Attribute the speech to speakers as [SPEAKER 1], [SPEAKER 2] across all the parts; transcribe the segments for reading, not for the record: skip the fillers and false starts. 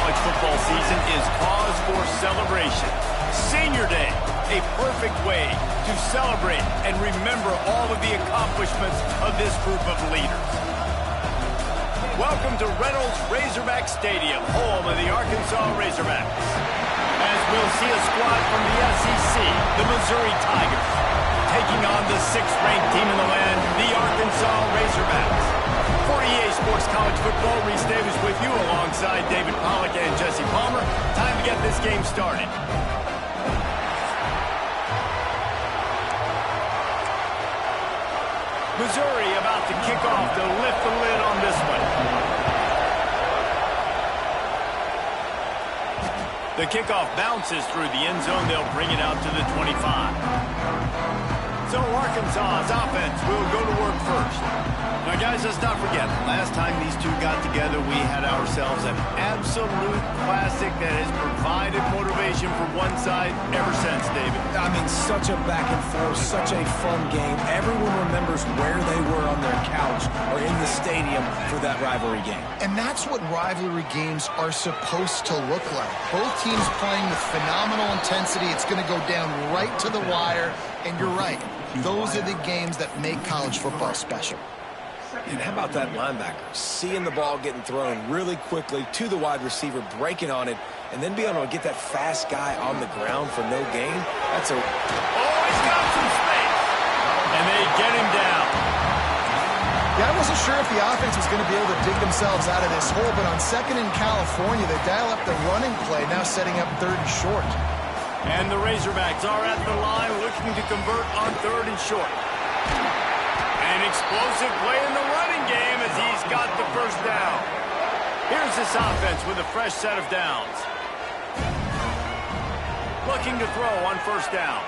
[SPEAKER 1] college football season is cause for celebration. Senior Day, a perfect way to celebrate and remember all of the accomplishments of this group of leaders. Welcome to Reynolds Razorback Stadium, home of the Arkansas Razorbacks. As we'll see a squad from the SEC, the Mizzuri Tigers, taking on the 6th-ranked team in the land, the Arkansas Razorbacks. For EA Sports College Football, Reese Davis with you alongside David Pollack and Jesse Palmer. Time to get this game started. Mizzuri about to kick off to lift the lid on this one. The kickoff bounces through the end zone. They'll bring it out to the 25. So Arkansas's offense will go to work first. Now, guys, let's not forget, last time these two got together, we had ourselves an absolute classic that has provided motivation for one side ever since, David.
[SPEAKER 2] I mean, such a back and forth, such a fun game. Everyone remembers where they were on their couch or in the stadium for that rivalry game.
[SPEAKER 3] And that's what rivalry games are supposed to look like. Both teams playing with phenomenal intensity. It's going to go down right to the wire. And you're right, those are the games that make college football special.
[SPEAKER 2] And how about that linebacker? Seeing the ball getting thrown really quickly to the wide receiver, breaking on it, and then being able to get that fast guy on the ground for no gain. That's a...
[SPEAKER 1] Oh, he's got some space. And they get him down.
[SPEAKER 3] Yeah, I wasn't sure if the offense was going to be able to dig themselves out of this hole, but on 2nd in California, they dial up the running play, now setting up 3rd and short.
[SPEAKER 1] And the Razorbacks are at the line looking to convert on 3rd and short. An explosive play in the running game as he's got the first down. Here's this offense with a fresh set of downs. Looking to throw on 1st down.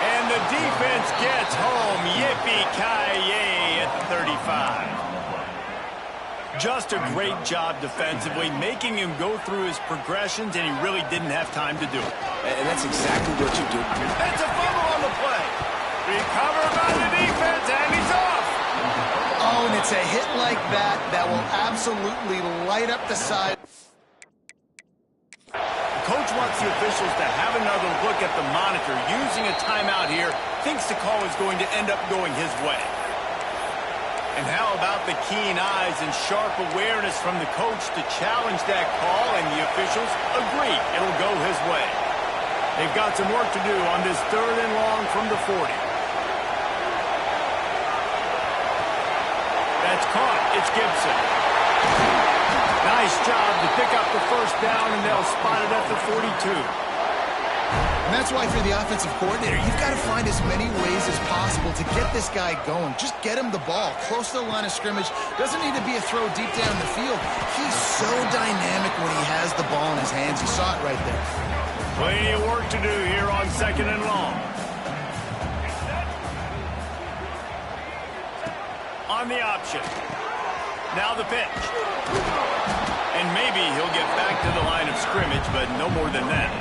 [SPEAKER 1] And the defense gets home. Yippee-ki-yay at the 35. Just a great job defensively, making him go through his progressions, and he really didn't have time to do it.
[SPEAKER 2] And that's exactly what you do.
[SPEAKER 1] It's a fumble on the play. Recovered by the defense, and he's off.
[SPEAKER 3] Oh, and it's a hit like that that will absolutely light up the side.
[SPEAKER 1] Coach wants the officials to have another look at the monitor. Using a timeout here, thinks the call is going to end up going his way. And how about the keen eyes and sharp awareness from the coach to challenge that call, and the officials agree it'll go his way. They've got some work to do on this 3rd and long from the 40. That's caught. It's Gibson. Nice job to pick up the 1st down, and they'll spot it at the 42.
[SPEAKER 3] And that's why for the offensive coordinator, you've got to find as many ways as possible to get this guy going. Just get him the ball close to the line of scrimmage. Doesn't need to be a throw deep down the field. He's so dynamic when he has the ball in his hands. You saw it right there.
[SPEAKER 1] Plenty of work to do here on 2nd and long. On the option. Now the pitch. And maybe he'll get back to the line of scrimmage, but no more than that.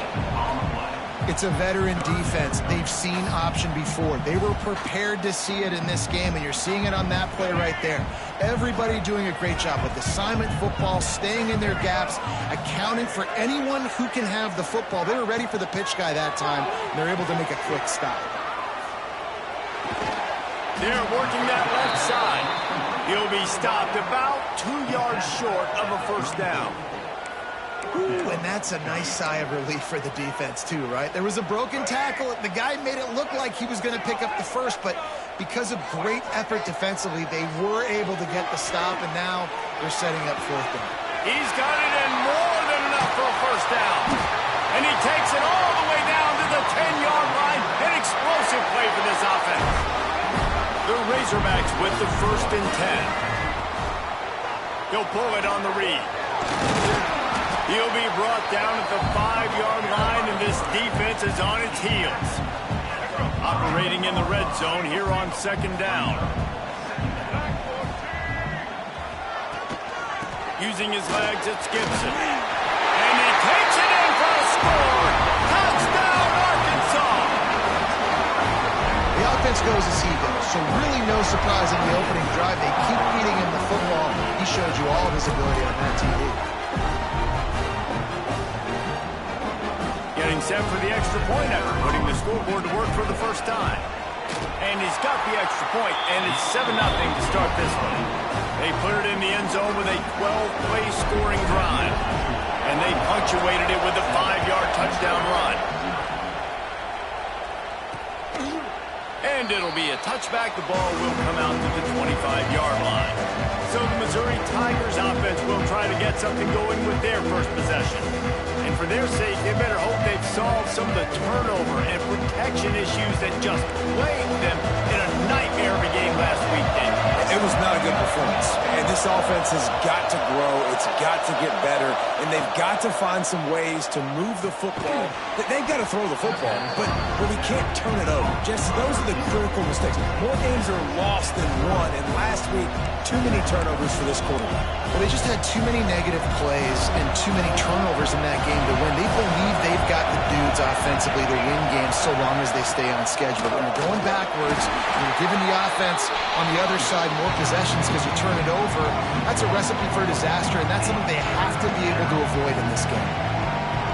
[SPEAKER 3] It's a veteran defense. They've seen option before. They were prepared to see it in this game, and you're seeing it on that play right there. Everybody doing a great job with assignment football, staying in their gaps, accounting for anyone who can have the football. They were ready for the pitch guy that time, and they're able to make a quick stop.
[SPEAKER 1] They're working that left side. He'll be stopped about 2 yards short of a 1st down.
[SPEAKER 3] Ooh, and that's a nice sigh of relief for the defense, too, right? There was a broken tackle. The guy made it look like he was going to pick up the 1st, but because of great effort defensively, they were able to get the stop, and now they're setting up 4th down.
[SPEAKER 1] He's got it in more than enough for a 1st down. And he takes it all the way down to the 10-yard line. An explosive play for this offense. The Razorbacks with the 1st and 10. He'll pull it on the read. He'll be brought down at the 5-yard line, and this defense is on its heels. Operating in the red zone here on 2nd down. Using his legs, it's Gibson. And he takes it in for a score. Touchdown, Arkansas!
[SPEAKER 3] The offense goes as he goes, so really no surprise in the opening drive. They keep feeding him the football. He showed you all of his ability on that TV.
[SPEAKER 1] getting set for the extra point after putting the scoreboard to work for the first time. And he's got the extra point, and it's 7-0 to start this one. They put it in the end zone with a 12-play scoring drive. And they punctuated it with a 5-yard touchdown run. And it'll be a touchback. The ball will come out to the 25-yard line. So the Missouri Tigers offense will try to get something going with their first possession. And for their sake, they better hope they've solved some of the turnover and protection issues that just plagued them in a nightmare of a game last week, Dave.
[SPEAKER 2] It was not a good performance. And this offense has got to grow. It's got to get better. And they've got to find some ways to move the football. They've got to throw the football, but we can't turn it over. Just those are the critical mistakes. More games are lost than won. And last week, too many turnovers for this quarterback.
[SPEAKER 3] Well, they just had too many negative plays and too many turnovers in that game to win. They believe they've got the dudes offensively to win games so long as they stay on schedule. But when you're going backwards and you're giving the offense on the other side more possessions because you turn it over, that's a recipe for disaster, and that's something they have to be able to avoid in this game.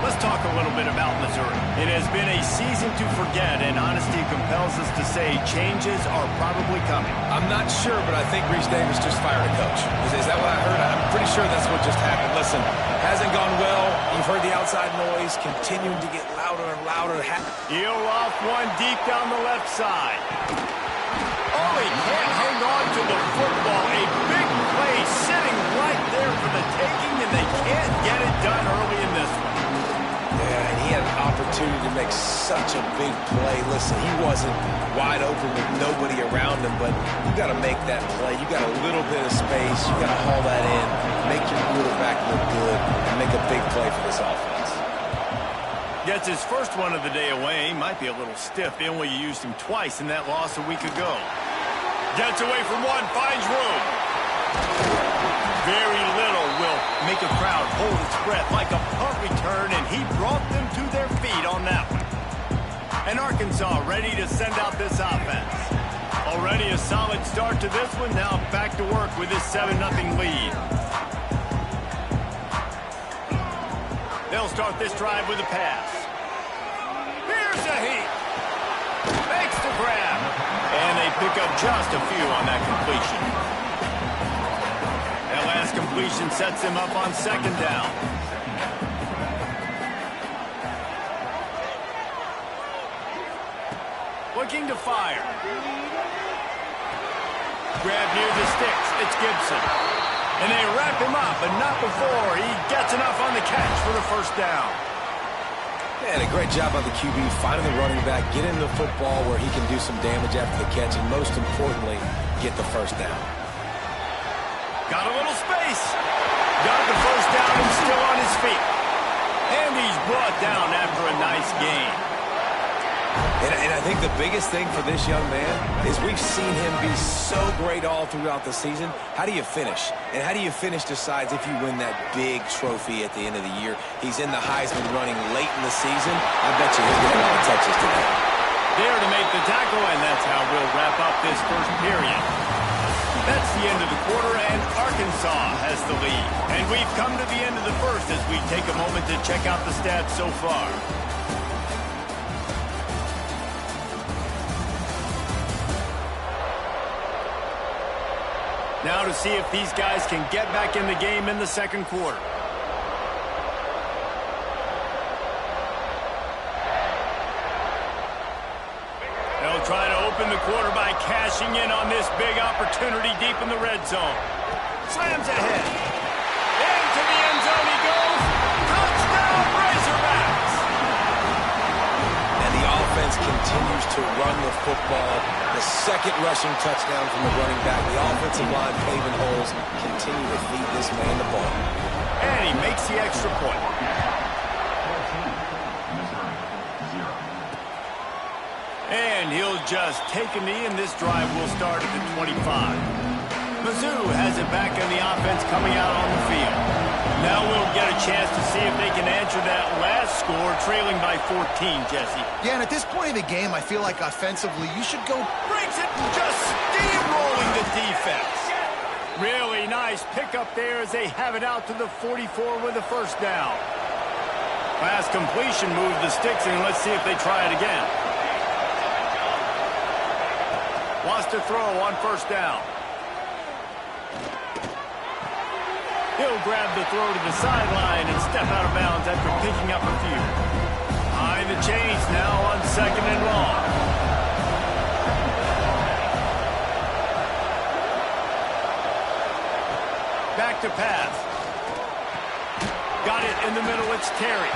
[SPEAKER 1] Let's talk a little bit about Missouri. It has been a season to forget, and honesty compels us to say changes are probably coming.
[SPEAKER 2] I'm not sure, but I think Reese Davis just fired a coach. Is that what I heard? I'm pretty sure that's what just happened. Listen, hasn't gone well. You've heard the outside noise continuing to get louder and louder.
[SPEAKER 1] He'll off one deep down the left side. Oh, he can't hang on to the football. A big play sitting right there for the taking, and they can't get it done early in this one.
[SPEAKER 2] Yeah, and he had an opportunity to make such a big play. Listen, he wasn't wide open with nobody around him, but you got to make that play. You got a little bit of space. You got to haul that in, make your quarterback look good, and make a big play for this offense.
[SPEAKER 1] Gets his first one of the day away. He might be a little stiff. They only used him twice in that loss a week ago. Gets away from one, finds room. Very little will make a crowd hold its breath like a punt return, and he brought them to their feet on that one. And Arkansas ready to send out this offense. Already a solid start to this one. Now back to work with this 7-0 lead. They'll start this drive with a pass. Here's a heat. Makes the grab. And they pick up just a few on that completion. That last completion sets him up on second down. Looking to fire. Grab near the sticks. It's Gibson. And they wrap him up, but not before he gets enough on the catch for the first down.
[SPEAKER 2] And a great job by the QB finding the running back, get him the football where he can do some damage after the catch, and most importantly, get the first down.
[SPEAKER 1] Got a little space. Got the first down and still on his feet. And he's brought down after a nice gain.
[SPEAKER 2] And I think the biggest thing for this young man is we've seen him be so great all throughout the season. How do you finish? And how do you finish decides if you win that big trophy at the end of the year. He's in the Heisman running late in the season. I bet you he'll get a lot of touches today.
[SPEAKER 1] There to make the tackle, and that's how we'll wrap up this first period. That's the end of the quarter, and Arkansas has the lead. And we've come to the end of the first as we take a moment to check out the stats so far. Now to see if these guys can get back in the game in the second quarter. They'll try to open the quarter by cashing in on this big opportunity deep in the red zone. Slams ahead. Into the end zone he goes. Touchdown, Razorbacks!
[SPEAKER 2] And the offense continues to run the football. The second rushing touchdown from the running back. The offensive line paving holes. Continue to feed this man the ball.
[SPEAKER 1] And he makes the extra point. And he'll just take a knee, and this drive will start at the 25. Mizzou has it back in the offense coming out on the field. Now we'll get a chance to see if they can answer that last score, trailing by 14, Jesse.
[SPEAKER 3] Yeah, and at this point in the game, I feel like offensively, you should go.
[SPEAKER 1] Breaks it, just steamrolling the defense. Really nice pickup there as they have it out to the 44 with the first down. Pass completion moved the sticks in. Let's see if they try it again. Wants to throw on first down. He'll grab the throw to the sideline and step out of bounds after picking up a few. Behind the chains now on 2nd and long. Back to pass. Got it in the middle. It's Terry.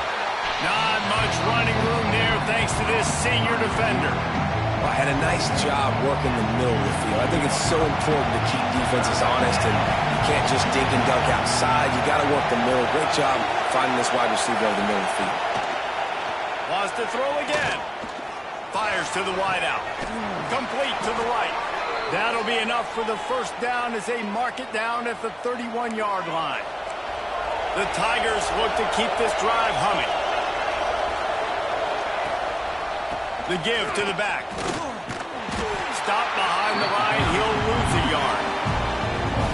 [SPEAKER 1] Not much running room there thanks to this senior defender.
[SPEAKER 2] Well, had a nice job working the middle of the field. I think it's so important to keep defenses honest, and you can't just dink and dunk outside. You got to work the middle. Great job finding this wide receiver over the middle of the field.
[SPEAKER 1] Wants to throw again. Fires to the wideout. Complete to the right. That'll be enough for the first down as they mark it down at the 31-yard line. The Tigers look to keep this drive humming. The give to the back. Stop behind the line. He'll lose a yard.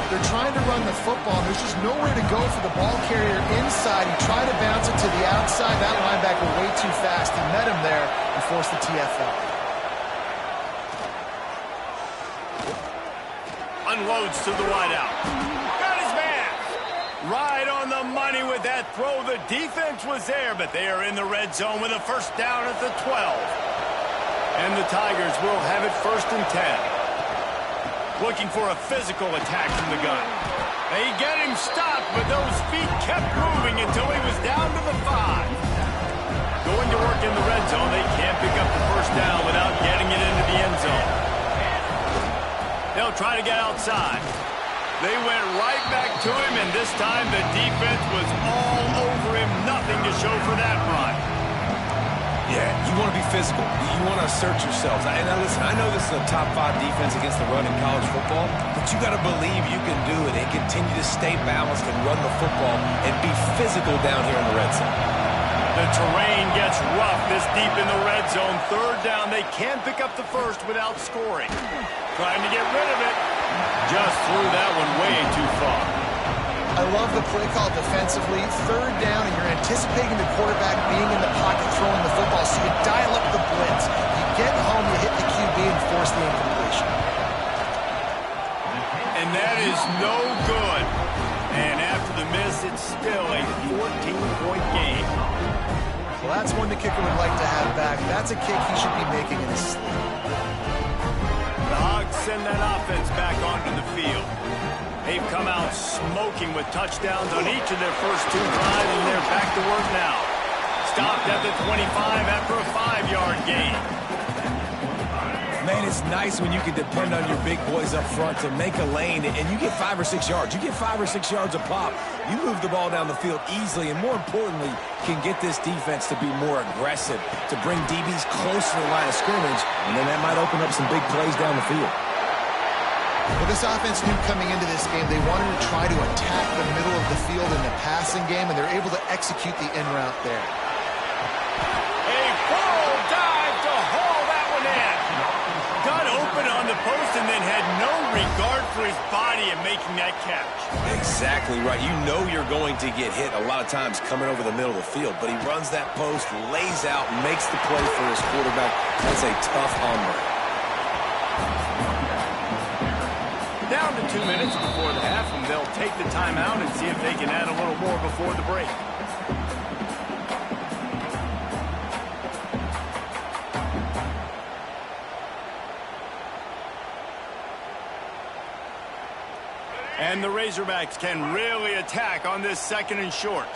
[SPEAKER 3] They're trying to run the football. There's just nowhere to go for the ball carrier inside. He tried to bounce it to the outside. That linebacker way too fast. He met him there and forced the TFL.
[SPEAKER 1] Unloads to the wideout. Got his man. Right on the money with that throw. The defense was there, but they are in the red zone with a first down at the 12. And the Tigers will have it 1st and 10. Looking for a physical attack from the gun. They get him stopped, but those feet kept moving until he was down to the 5. Going to work in the red zone. They can't pick up the first down without getting it into the end zone. They'll try to get outside. They went right back to him, and this time the defense was all over him. Nothing to show for that run.
[SPEAKER 2] Yeah, you want to be physical. You want to assert yourselves. And now listen, I know this is a top 5 defense against the run in college football, but you got to believe you can do it and continue to stay balanced and run the football and be physical down here in the red zone.
[SPEAKER 1] The terrain gets rough this deep in the red zone. 3rd down, they can't pick up the first without scoring. Trying to get rid of it. Just threw that one way too far.
[SPEAKER 3] I love the play call defensively. 3rd down, and you're anticipating the quarterback being in the pocket throwing the football, so you dial up the blitz. You get home, you hit the QB, and force the incompletion.
[SPEAKER 1] And that is no good. And after the miss, it's still a 14-point game.
[SPEAKER 3] Well, that's one the kicker would like to have back. That's a kick he should be making in his sleep.
[SPEAKER 1] The Hogs send that offense back onto the field. They've come out smoking with touchdowns on each of their first 2 drives, and they're back to work now. Stopped at the 25 after a 5-yard gain.
[SPEAKER 2] Man, it's nice when you can depend on your big boys up front to make a lane, and you get 5 or 6 yards. You get 5 or 6 yards a pop. You move the ball down the field easily, and more importantly, can get this defense to be more aggressive, to bring DBs close to the line of scrimmage, and then that might open up some big plays down the field.
[SPEAKER 3] Well, this offense knew coming into this game they wanted to try to attack the middle of the field in the passing game, and they're able to execute the in route there.
[SPEAKER 1] A full dive to haul that one in. Got open on the post and then had no regard for his body in making that catch.
[SPEAKER 2] Exactly right. You know you're going to get hit a lot of times coming over the middle of the field, but he runs that post, lays out, makes the play for his quarterback. That's a tough hombre.
[SPEAKER 1] Down to 2 minutes before the half, and they'll take the timeout and see if they can add a little more before the break. And the Razorbacks can really attack on this 2nd and short.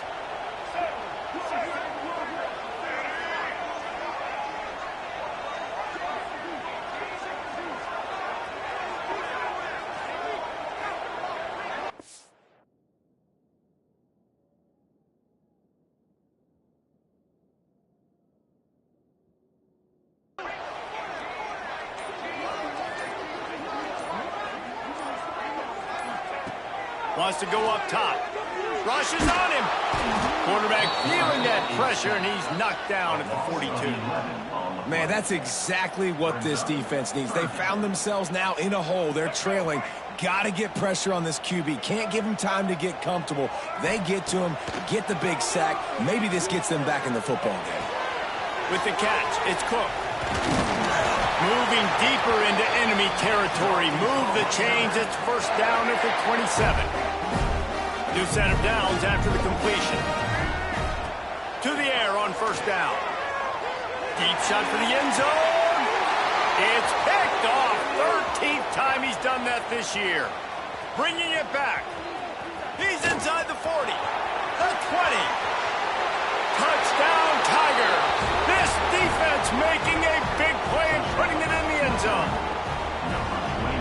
[SPEAKER 1] Wants to go up top. Rushes on him. Quarterback feeling that pressure, and he's knocked down at the 42.
[SPEAKER 2] Man, that's exactly what this defense needs. They found themselves now in a hole. They're trailing. Got to get pressure on this QB. Can't give him time to get comfortable. They get to him, get the big sack. Maybe this gets them back in the football game. With the catch, it's Cook. Moving deeper into enemy territory. Move the chains. It's first down at the 27. New set of downs after the completion. To the air on first down. Deep shot for the end zone. It's picked off. 13th time he's done that this year. Bringing it back. He's inside the 40. The 20. Touchdown, Tiger. This defense making a big play and putting it in the end zone.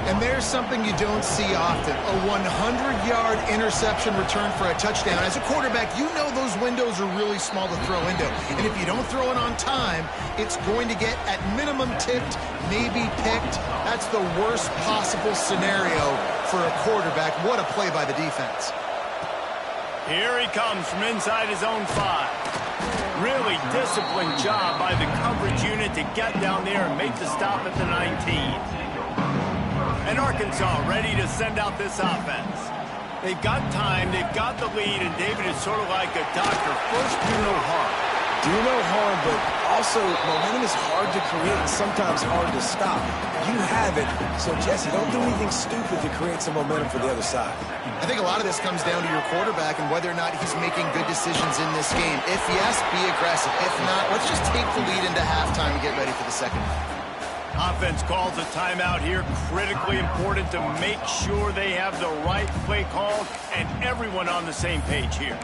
[SPEAKER 3] And there's something you don't see often, a 100-yard interception return for a touchdown. As a quarterback, you know those windows are really small to throw into. And if you don't throw it on time, it's going to get, at minimum, tipped, maybe picked. That's the worst possible scenario for a quarterback. What a play by the defense.
[SPEAKER 1] Here he comes from inside his own 5. Really disciplined job by the coverage unit to get down there and make the stop at the 19. And Arkansas ready to send out this offense. They've got time, they've got the lead, and David is sort of like a doctor. First, do no harm.
[SPEAKER 2] Do no harm, but also momentum is hard to create and sometimes hard to stop. You have it, so Jesse, don't do anything stupid to create some momentum for the other side.
[SPEAKER 3] I think a lot of this comes down to your quarterback and whether or not he's making good decisions in this game. If yes, be aggressive. If not, let's just take the lead into halftime and get ready for the second half.
[SPEAKER 1] Offense calls a timeout here. Critically important to make sure they have the right play call and everyone on the same page here.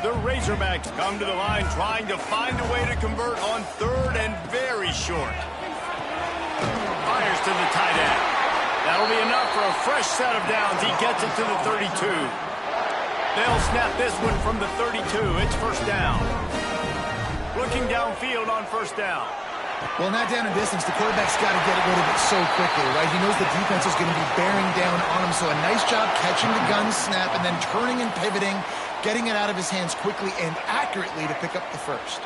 [SPEAKER 1] The Razorbacks come to the line trying to find a way to convert on third and very short. Fires to the tight end. That'll be enough for a fresh set of downs. He gets it to the 32. They'll snap this one from the 32. It's first down. Looking downfield on first down.
[SPEAKER 3] Well, in that down and distance, the quarterback's got to get rid of it so quickly, right? He knows the defense is going to be bearing down on him, so a nice job catching the gun snap and then turning and pivoting, getting it out of his hands quickly and accurately to pick up the first.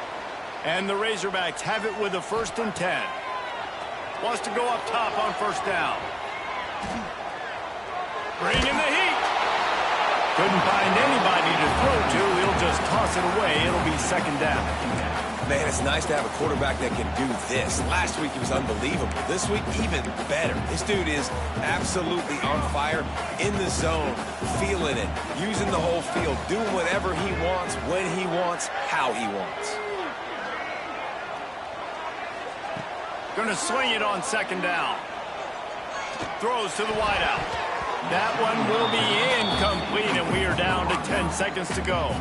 [SPEAKER 1] And the Razorbacks have it with a 1st and 10. Wants to go up top on first down. Bring in the heat. Couldn't find anybody to throw to. He'll just toss it away. It'll be second down.
[SPEAKER 2] Man, it's nice to have a quarterback that can do this. Last week he was unbelievable. This week, even better. This dude is absolutely on fire, in the zone, feeling it, using the whole field, doing whatever he wants, when he wants, how he wants.
[SPEAKER 1] Gonna swing it on second down. Throws to the wideout. That one will be incomplete, and we are down to 10 seconds to go.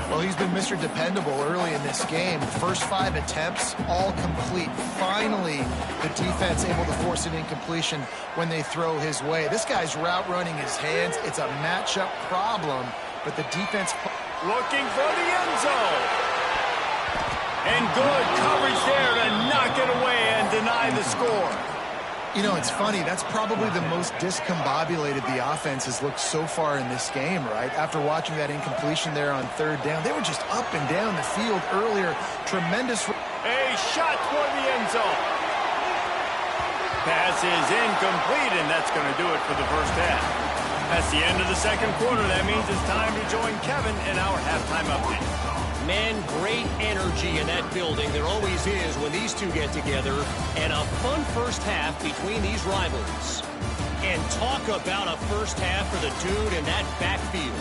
[SPEAKER 3] Well, he's been Mr. Dependable early in this game. First 5 attempts, all complete. Finally, the defense able to force an incompletion when they throw his way. This guy's route running his hands. It's a matchup problem, but the defense...
[SPEAKER 1] Looking for the end zone. And good coverage there to knock it away and deny the score.
[SPEAKER 3] You know, it's funny. That's probably the most discombobulated the offense has looked so far in this game, right? After watching that incompletion there on third down, they were just up and down the field earlier. Tremendous.
[SPEAKER 1] A shot toward the end zone. Pass is incomplete, and that's going to do it for the first half. That's the end of the second quarter. That means it's time to join Kevin in our halftime update.
[SPEAKER 4] Man, great energy in that building. There always is when these two get together. And a fun first half between these rivals. And talk about a first half for the dude in that backfield.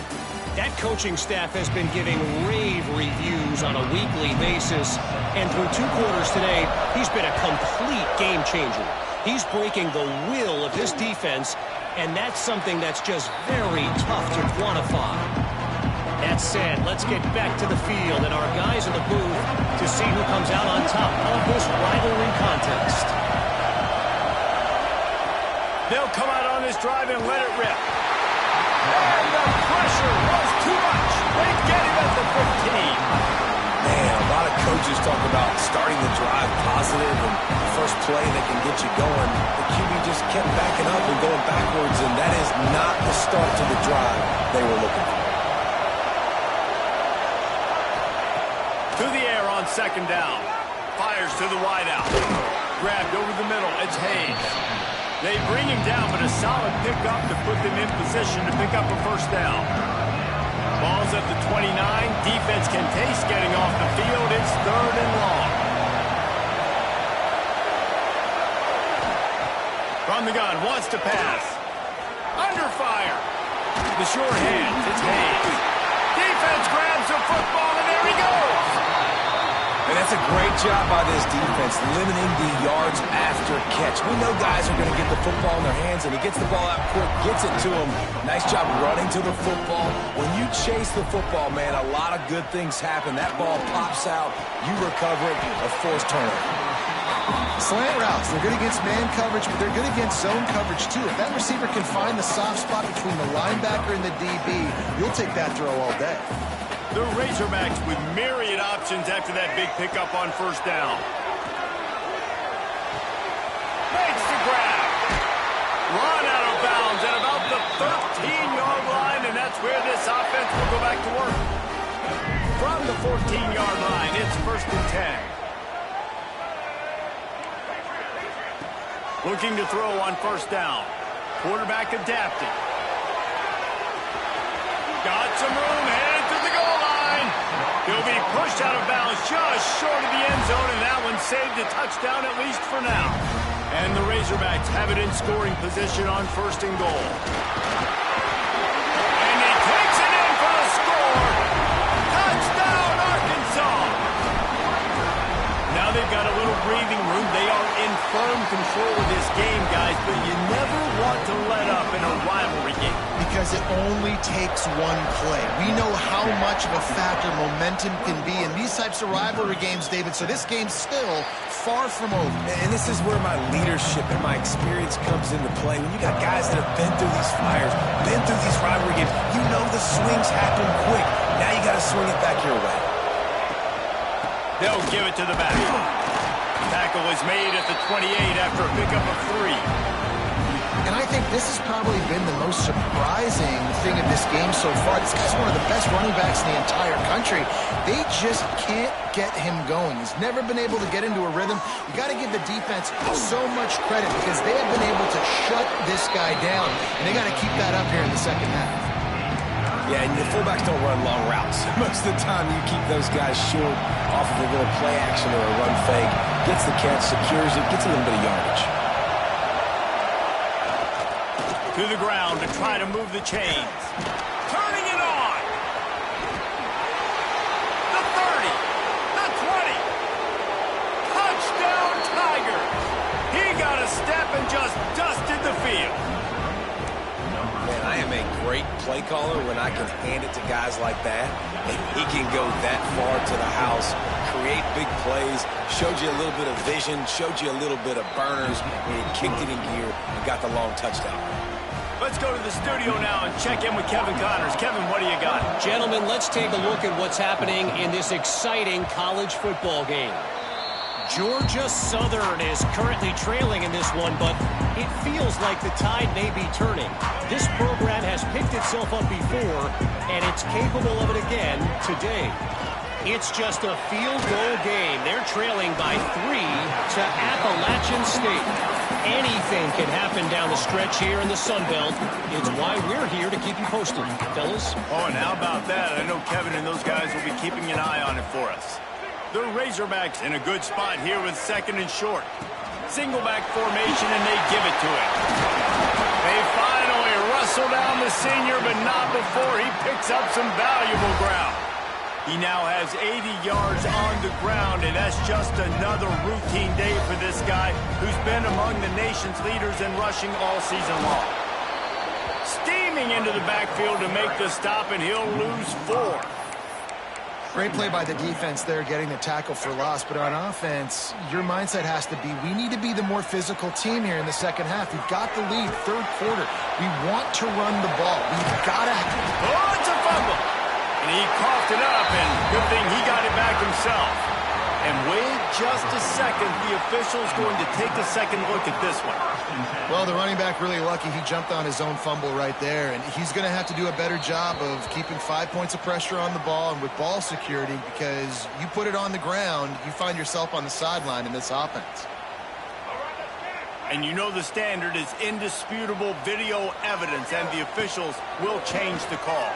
[SPEAKER 4] That coaching staff has been giving rave reviews on a weekly basis. And through 2 quarters today, he's been a complete game changer. He's breaking the will of this defense. And that's something that's just very tough to quantify. That said, let's get back to the field and our guys in the booth to see who comes out on top of this rivalry contest.
[SPEAKER 1] They'll come out on this drive and let it rip. And the pressure was too much. They get him at the 15.
[SPEAKER 2] Man, a lot of coaching coaches talk about starting the drive positive and the first play that can get you going. The QB just kept backing up and going backwards, and that is not the start to the drive they were looking for.
[SPEAKER 1] To the air on second down. Fires to the wideout. Grabbed over the middle. It's Hayes. They bring him down, but a solid pickup to put them in position to pick up a first down. Ball's at the 29. Defense can taste getting off the field. It's 3rd and long. From the gun, wants to pass. Under fire. The short hands. It's Hayes. Defense grabs the football, and there he goes.
[SPEAKER 2] And that's a great job by this defense, limiting the yards after catch. We know guys are going to get the football in their hands, and he gets the ball out quick, gets it to him. Nice job running to the football. When you chase the football, man, a lot of good things happen. That ball pops out, you recover it, a forced turnover.
[SPEAKER 3] Slant routes, they're good against man coverage, but they're good against zone coverage too. If that receiver can find the soft spot between the linebacker and the DB, you'll take that throw all day.
[SPEAKER 1] The Razorbacks with myriad options after that big pickup on first down. Makes the grab. Run out of bounds at about the 13-yard line, and that's where this offense will go back to work. From the 14-yard line, it's 1st and 10. Looking to throw on first down. Quarterback adapted. Got some room, headed to the goal line. He'll be pushed out of bounds just short of the end zone, and that one saved a touchdown at least for now. And the Razorbacks have it in scoring position on 1st and goal. And he takes it in for the score. Touchdown, Arkansas. Now they've got a little breathing room. They are in firm control of this game, guys, but you never want to let up in a rivalry game.
[SPEAKER 3] Because it only takes one play. We know how much of a factor momentum can be in these types of rivalry games, David, so this game's still far from over.
[SPEAKER 2] And this is where my leadership and my experience comes into play. When you got guys that have been through these fires, been through these rivalry games, you know the swings happen quick. Now you got to swing it back your way.
[SPEAKER 1] They'll give it to the back. Tackle was made at the 28 after a pickup of 3.
[SPEAKER 3] And I think this has probably been the most surprising thing of this game so far. This guy's one of the best running backs in the entire country. They just can't get him going. He's never been able to get into a rhythm. You got to give the defense so much credit because they have been able to shut this guy down. And they got to keep that up here in the second half.
[SPEAKER 2] Yeah, and the fullbacks don't run long routes. Most of the time you keep those guys short off of a little play action or a run fake. Gets the catch, secures it, gets a little bit of yardage.
[SPEAKER 1] To the ground to try to move the chains. Turning it on. The 30. The 20. Touchdown, Tigers. He got a step and just dusted the field.
[SPEAKER 2] Man, I am a great play caller when I can hand it to guys like that. And he can go that far to the house, create big plays, showed you a little bit of vision, showed you a little bit of burners, and he kicked it in gear and got the long touchdown.
[SPEAKER 1] Let's go to the studio now and check in with Kevin Connors. Kevin, what do you got?
[SPEAKER 4] Gentlemen, let's take a look at what's happening in this exciting college football game. Georgia Southern is currently trailing in this one, but it feels like the tide may be turning. This program has picked itself up before, and it's capable of it again today. It's just a field goal game. They're trailing by 3 to Appalachian State. Anything can happen down the stretch here in the Sun Belt. It's why we're here to keep you posted, fellas.
[SPEAKER 1] Oh, and how about that? I know Kevin and those guys will be keeping an eye on it for us. The Razorbacks in a good spot here with 2nd and short. Single back formation, and they give it to him. They finally wrestle down the senior, but not before he picks up some valuable ground. He now has 80 yards on the ground, and that's just another routine day for this guy who's been among the nation's leaders in rushing all season long. Steaming into the backfield to make the stop, and he'll lose 4.
[SPEAKER 3] Great play by the defense there, getting the tackle for loss. But on offense, your mindset has to be, we need to be the more physical team here in the second half. We've got the lead, 3rd quarter. We want to run the ball. We've got to...
[SPEAKER 1] Oh, it's a fumble. And he coughed it up, and good thing he got it back himself. And wait just a second. The official's going to take a second look at this one.
[SPEAKER 3] Well, the running back really lucky. He jumped on his own fumble right there, and he's going to have to do a better job of keeping 5 points of pressure on the ball and with ball security, because you put it on the ground, you find yourself on the sideline in this offense.
[SPEAKER 1] And you know the standard is indisputable video evidence, and the officials will change the call.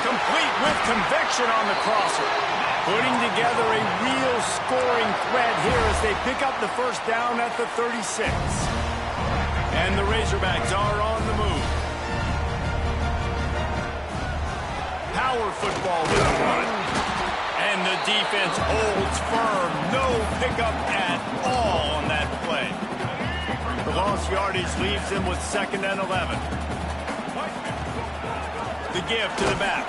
[SPEAKER 1] Complete with conviction on the crosser. Putting together a real scoring threat here as they pick up the first down at the 36. And the Razorbacks are on the move. Power football with the run. And the defense holds firm. No pickup at all on that play. The lost yardage leaves them with 2nd and 11. The give to the back.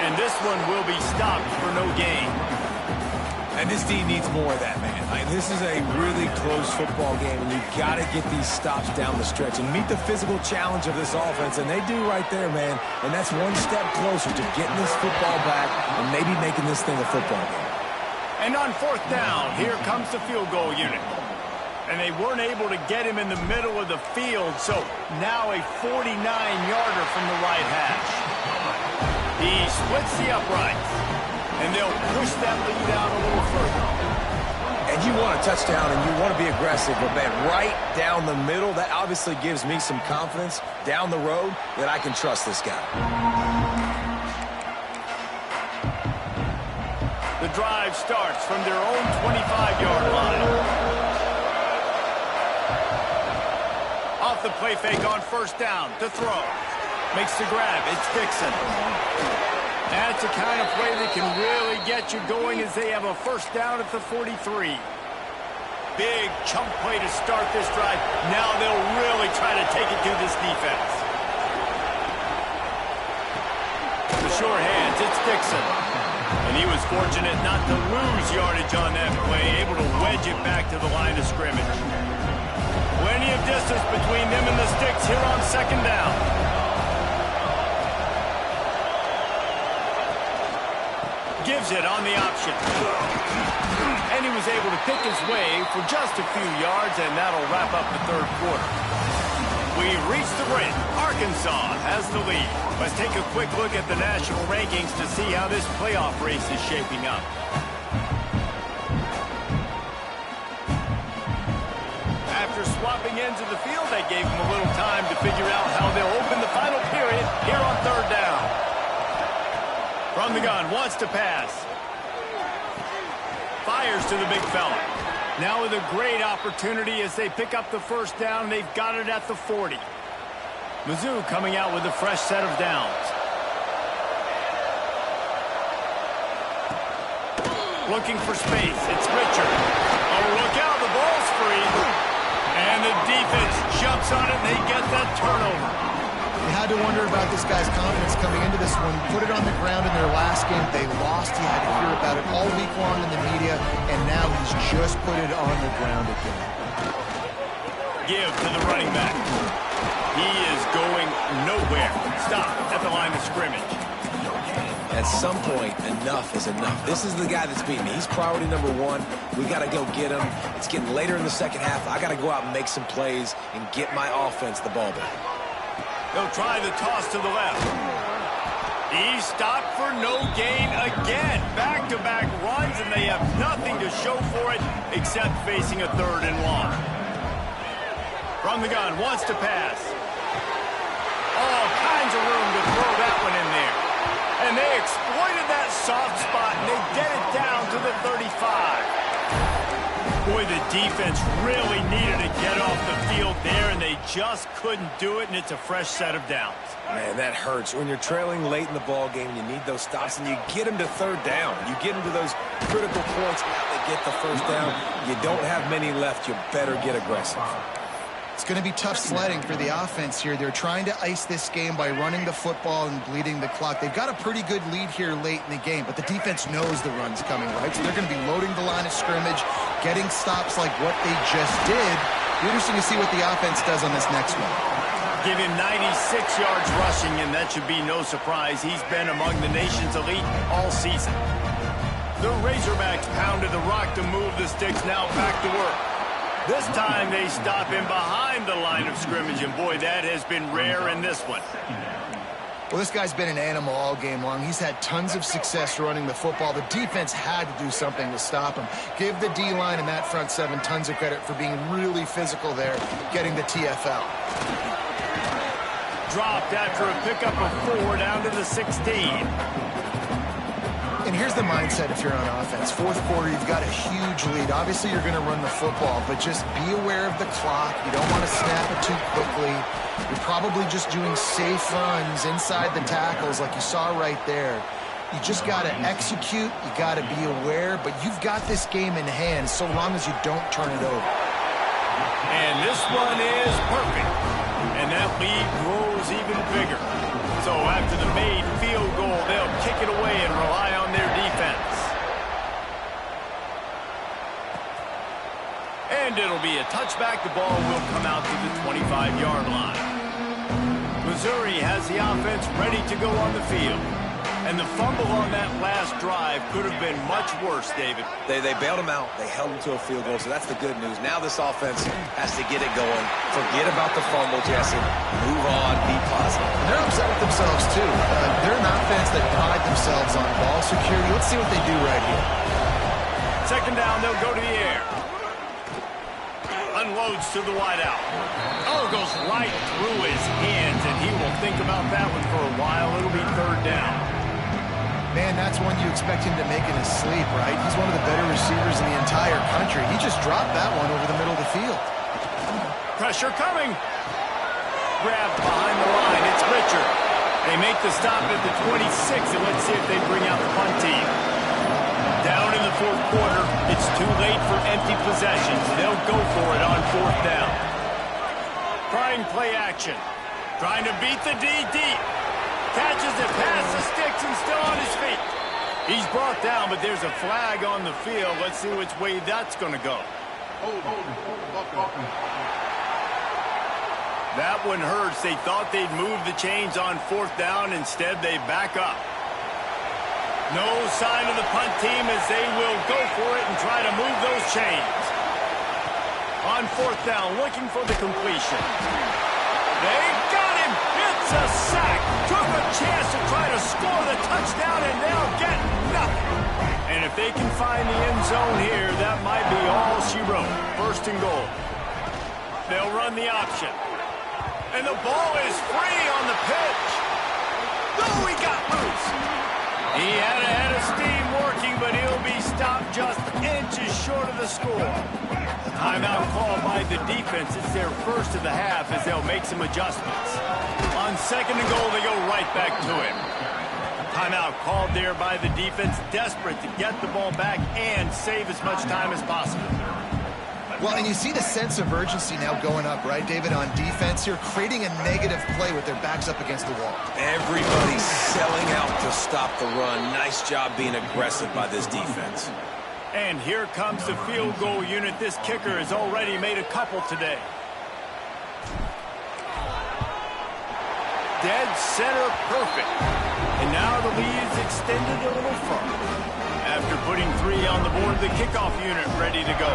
[SPEAKER 1] And this one will be stopped for no gain.
[SPEAKER 2] And this D needs more of that, man. This is a really close football game, and you've got to get these stops down the stretch and meet the physical challenge of this offense, and they do right there, man. And that's one step closer to getting this football back and maybe making this thing a football game.
[SPEAKER 1] And on 4th down, here comes the field goal unit. And they weren't able to get him in the middle of the field, so now a 49-yarder from the right hash. He splits the uprights, and they'll push that lead out a little further.
[SPEAKER 2] And you want a touchdown, and you want to be aggressive, but, man, right down the middle, that obviously gives me some confidence down the road that I can trust this guy.
[SPEAKER 1] The drive starts from their own 25-yard line. Off the play fake on 1st down to throw. Makes the grab. It's Dixon. That's the kind of play that can really get you going as they have a 1st down at the 43. Big chunk play to start this drive. Now they'll really try to take it to this defense. The sure hands. It's Dixon. And he was fortunate not to lose yardage on that play, able to wedge it back to the line of scrimmage. Plenty of distance between them and the sticks here on 2nd down. Gives it on the option. And he was able to pick his way for just a few yards, and that'll wrap up the 3rd quarter. We've reached the break. Arkansas has the lead. Let's take a quick look at the national rankings to see how this playoff race is shaping up. After swapping ends of the field, that gave them a little time to figure out how they'll open the final period here on 3rd down. From the gun, wants to pass. Fires to the big fella. Now with a great opportunity as they pick up the 1st down. They've got it at the 40. Mizzuri coming out with a fresh set of downs. Looking for space. It's Richard. Oh, look out. The ball's free. And the defense jumps on it, and they get that turnover.
[SPEAKER 3] You had to wonder about this guy's confidence coming into this one. Put it on the ground in their last game. They lost. He had to hear about it all week long in the media, and now he's just put it on the ground again.
[SPEAKER 1] Give to the running back. He is going nowhere. Stop at the line of scrimmage.
[SPEAKER 2] At some point, enough is enough. This is the guy that's beating me. He's priority number 1. We got to go get him. It's getting later in the 2nd half. I got to go out and make some plays and get my offense the ball back.
[SPEAKER 1] They'll try the toss to the left. He's stopped for no gain again. Back-to-back runs, and they have nothing to show for it except facing a 3rd and long. From the gun, wants to pass. All kinds of room to throw that one in there. And they exploited that soft spot, and they get it down to the 35. Boy, the defense really needed to get off the field there, and they just couldn't do it, and it's a fresh set of downs.
[SPEAKER 2] Man, that hurts. When you're trailing late in the ball game, you need those stops, and you get them to 3rd down. You get them to those critical points, they get the 1st down. You don't have many left. You better get aggressive.
[SPEAKER 3] It's going to be tough sledding for the offense here. They're trying to ice this game by running the football and bleeding the clock. They've got a pretty good lead here late in the game, but the defense knows the run's coming, right? So they're going to be loading the line of scrimmage, getting stops like what they just did. Be interesting to see what the offense does on this next one.
[SPEAKER 1] Give him 96 yards rushing, and that should be no surprise. He's been among the nation's elite all season. The Razorbacks pounded the rock to move the sticks, now back to work. This time they stop him behind the line of scrimmage, and boy, that has been rare in this one.
[SPEAKER 3] Well, this guy's been an animal all game long. He's had tons of success running the football. The defense had to do something to stop him. Give the D-line and that front seven tons of credit for being really physical there, getting the TFL.
[SPEAKER 1] Dropped after a pickup of 4 down to the 16.
[SPEAKER 3] And here's the mindset if you're on offense. Fourth quarter, you've got a huge lead. Obviously, you're going to run the football, but just be aware of the clock. You don't want to snap it too quickly. You're probably just doing safe runs inside the tackles like you saw right there. You just got to execute. You got to be aware, but you've got this game in hand so long as you don't turn it over.
[SPEAKER 1] And this one is perfect. And that lead grows even bigger. So after the made field goal, they'll kick it away and rely on their defense. And it'll be a touchback. The ball will come out to the 25-yard line. Mizzuri has the offense ready to go on the field. And the fumble on that last drive could have been much worse, David.
[SPEAKER 2] They bailed him out. They held him to a field goal, so that's the good news. Now this offense has to get it going. Forget about the fumble, Jesse. Move on. Be positive.
[SPEAKER 3] They're upset with themselves, too. They're an offense that pride themselves on ball security. Let's see what they do right here.
[SPEAKER 1] Second down, they'll go to the air. Unloads to the wideout. Oh, goes right through his hands, and he will think about that one for a while. It'll be third down.
[SPEAKER 3] Man, that's one you expect him to make in his sleep, right? He's one of the better receivers in the entire country. He just dropped that one over the middle of the field.
[SPEAKER 1] Pressure coming. Grabbed behind the line. It's Richard. They make the stop at the 26, and let's see if they bring out the punt team. Down in the fourth quarter, it's too late for empty possessions. They'll go for it on fourth down. Trying play action. Trying to beat the D deep. Catches it past the sticks and still on his feet. He's brought down, but there's a flag on the field. Let's see which way that's going to go. That one hurts. They thought they'd move the chains on fourth down. Instead, they back up. No sign of the punt team as they will go for it and try to move those chains. On fourth down, looking for the completion. They got him. It's a sack. Took a chance to try to score the touchdown, and they'll get nothing. And if they can find the end zone here, that might be all she wrote. First and goal. They'll run the option. And the ball is free on the pitch. Oh, he got loose. He had a head of steam working, but he'll be stopped just inches short of the score. Timeout called by the defense. It's their first of the half as they'll make some adjustments. On second and goal, they go right back to him. Timeout called there by the defense, desperate to get the ball back and save as much time as possible.
[SPEAKER 3] Well, and you see the sense of urgency now going up, right, David, on defense here, creating a negative play with their backs up against the wall.
[SPEAKER 2] Everybody's selling out to stop the run. Nice job being aggressive by this defense.
[SPEAKER 1] And here comes the field goal unit. This kicker has already made a couple today. Dead center perfect. And now the lead is extended a little further. After putting 3 on the board, the kickoff unit ready to go.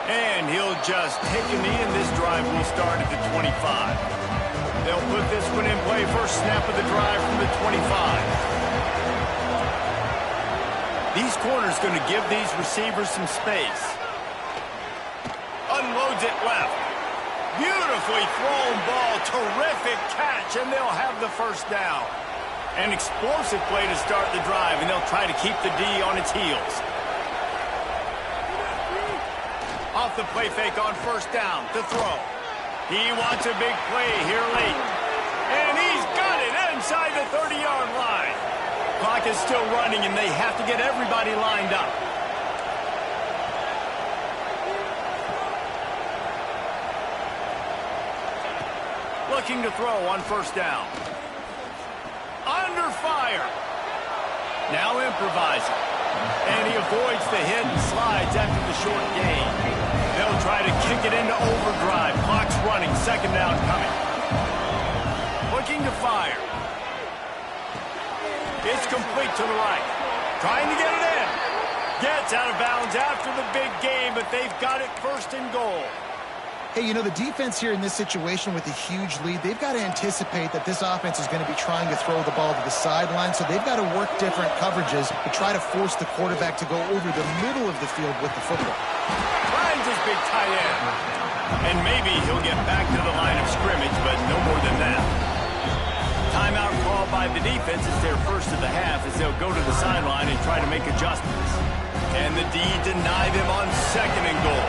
[SPEAKER 1] And he'll just take a knee, and this drive will start at the 25. They'll put this one in play. First snap of the drive from the 25. These corners going to give these receivers some space. Unloads it left. Beautifully thrown ball. Terrific catch, and they'll have the first down. An explosive play to start the drive, and they'll try to keep the D on its heels. Off the play fake on first down to throw. He wants a big play here late. And he's got it inside the 30-yard line. Clock is still running, and they have to get everybody lined up. Looking to throw on first down. Under fire. Now improvising. And he avoids the hit and slides after the short gain. They'll try to kick it into overdrive. Clock's running. Second down coming. looking to fire. It's complete to the right. Trying to get it in. Gets out of bounds after the big game, but they've got it first and goal.
[SPEAKER 3] Hey, you know, the defense here in this situation with a huge lead, they've got to anticipate that this offense is going to be trying to throw the ball to the sideline, so they've got to work different coverages to try to force the quarterback to go over the middle of the field with the football.
[SPEAKER 1] Finds his big tight end. And maybe he'll get back to the line of scrimmage, but no more than that. Timeout called by the defense. It's their first of the half as they'll go to the sideline and try to make adjustments. And the D deny them on second and goal.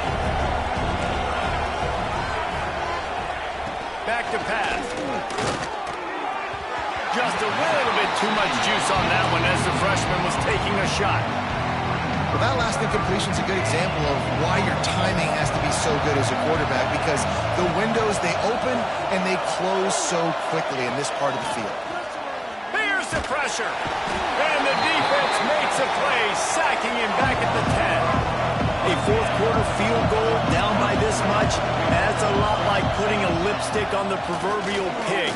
[SPEAKER 1] Back to pass. Just a little bit too much juice on that one as the freshman was taking a shot.
[SPEAKER 3] Well, that last incompletion is a good example of why your timing has to be so good as a quarterback, because the windows, they open and they close so quickly in this part of the field.
[SPEAKER 1] Here's the pressure. And the defense makes a play, sacking him back at the 10. A fourth quarter field goal down by this much, that's a lot like putting a lipstick on the proverbial pig.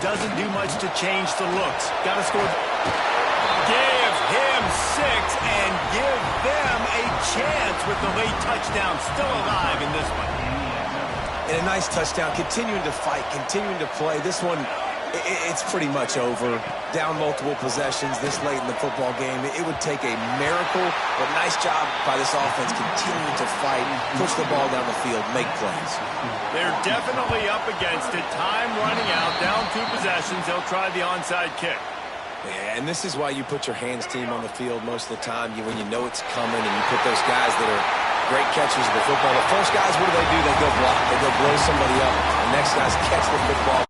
[SPEAKER 1] Doesn't do much to change the looks. Got to score. Give him 6 and give them a chance with the late touchdown still alive in this one.
[SPEAKER 2] And a nice touchdown, continuing to fight, continuing to play. This one, it's pretty much over. Down multiple possessions this late in the football game. It would take a miracle, but nice job by this offense continuing to fight, push the ball down the field, make plays.
[SPEAKER 1] They're definitely up against it. Time running out, down 2 possessions. They'll try the onside kick.
[SPEAKER 2] Yeah, and this is why you put your hands team on the field most of the time. When you know it's coming and you put those guys that are great catchers of the football. The first guys, what do? They go block. They go blow somebody up. The next guys catch the football,